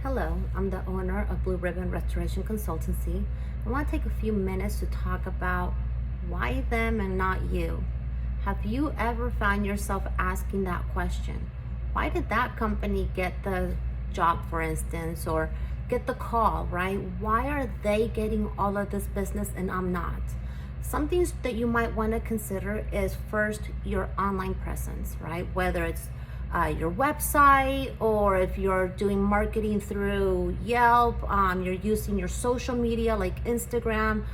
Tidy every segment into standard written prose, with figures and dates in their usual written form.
Hello, I'm the owner of Blue Ribbon Restoration Consultancy. I want to take a few minutes to talk about why them and not you. Have you ever found yourself asking that question? Why did that company get the job, for instance, or get the call, right? Why are they getting all of this business and I'm not? Some things that you might want to consider is first your online presence, right? Whether it's your website, or if you're doing marketing through Yelp, you're using your social media like Instagram,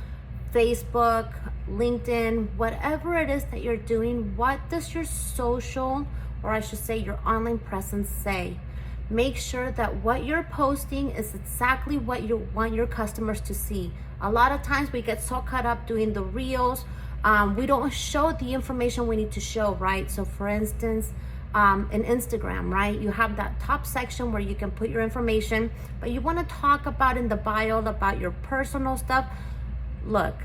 Facebook, LinkedIn, whatever it is that you're doing, what does your social, or I should say your online presence say? Make sure that what you're posting is exactly what you want your customers to see. A lot of times we get so caught up doing the reels, we don't show the information we need to show, right? So for instance, in Instagram, right? You have that top section where you can put your information, but you want to talk about in the bio about your personal stuff. Look,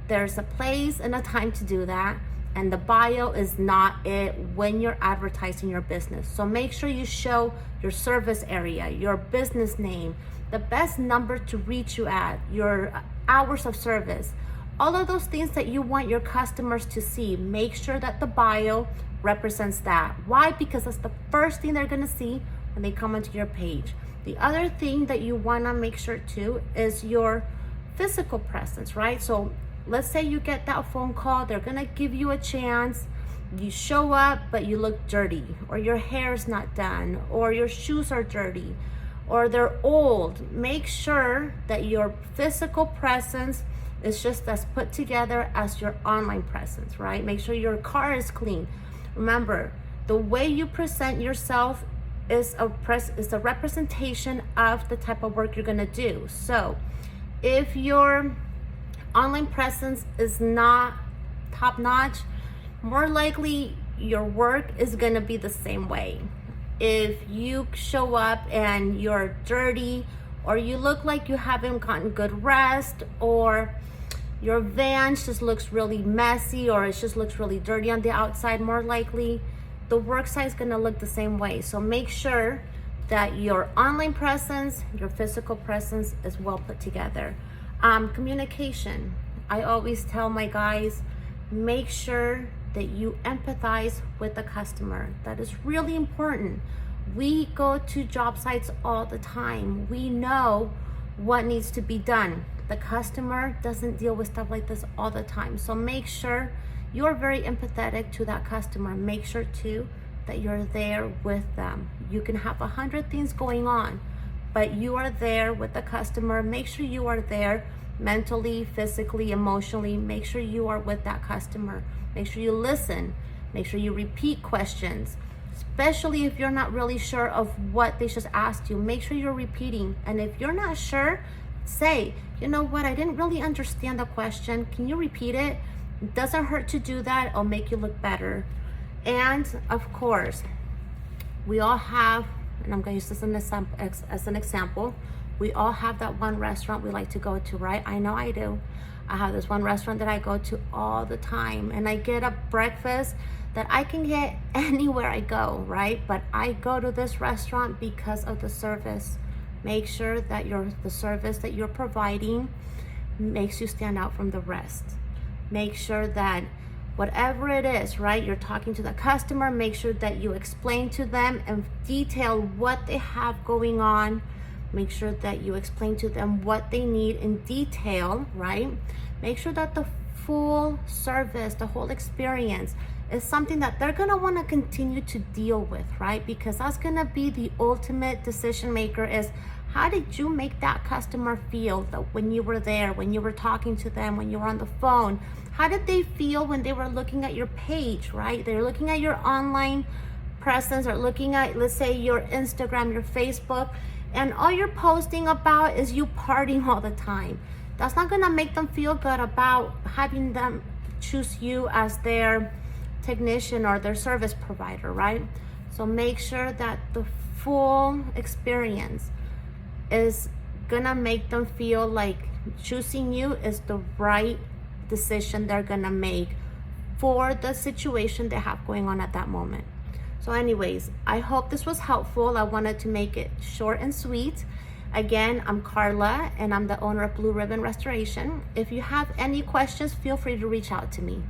there's a place and a time to do that, and the bio is not it when you're advertising your business. So make sure you show your service area, your business name, the best number to reach you at, your hours of service, all of those things that you want your customers to see. Make sure that the bio represents that. Why? Because that's the first thing they're gonna see when they come onto your page. The other thing that you wanna make sure too is your physical presence, right? So let's say you get that phone call, they're gonna give you a chance, you show up, but you look dirty, or your hair's not done, or your shoes are dirty, or they're old. Make sure that your physical presence is just as put together as your online presence, right? Make sure your car is clean. Remember, the way you present yourself is a representation of the type of work you're gonna do. So if your online presence is not top notch, more likely your work is gonna be the same way. If you show up and you're dirty, or you look like you haven't gotten good rest, or your van just looks really messy, or it just looks really dirty on the outside, more likely the work site is gonna look the same way. So make sure that your online presence, your physical presence is well put together. Communication. I always tell my guys, make sure that you empathize with the customer. That is really important. We go to job sites all the time. We know what needs to be done. The customer doesn't deal with stuff like this all the time. So make sure you're very empathetic to that customer. Make sure too that you're there with them. You can have 100 things going on, but you are there with the customer. Make sure you are there mentally, physically, emotionally. Make sure you are with that customer. Make sure you listen. Make sure you repeat questions, especially if you're not really sure of what they just asked you. Make sure you're repeating. And if you're not sure, say, you know what, I didn't really understand the question. Can you repeat it? It doesn't hurt to do that. It'll make you look better. And of course, we all have, and I'm gonna use this as an example, we all have that one restaurant we like to go to, right? I know I do. I have this one restaurant that I go to all the time, and I get a breakfast that I can get anywhere I go, right? But I go to this restaurant because of the service. Make sure that the service that you're providing makes you stand out from the rest. Make sure that whatever it is, right, you're talking to the customer, make sure that you explain to them and detail what they have going on. Make sure that you explain to them what they need in detail, right? Make sure that the full service, the whole experience is something that they're gonna wanna continue to deal with, right? Because that's gonna be the ultimate decision maker, is how did you make that customer feel that when you were there, when you were talking to them, when you were on the phone? How did they feel when they were looking at your page, right? They're looking at your online presence, or looking at, let's say, your Instagram, your Facebook, and all you're posting about is you partying all the time. That's not gonna make them feel good about having them choose you as their technician or their service provider, right? So make sure that the full experience is gonna make them feel like choosing you is the right decision they're gonna make for the situation they have going on at that moment. So anyways, I hope this was helpful. I wanted to make it short and sweet. Again, I'm Carla, and I'm the owner of Blue Ribbon Restoration. If you have any questions, feel free to reach out to me.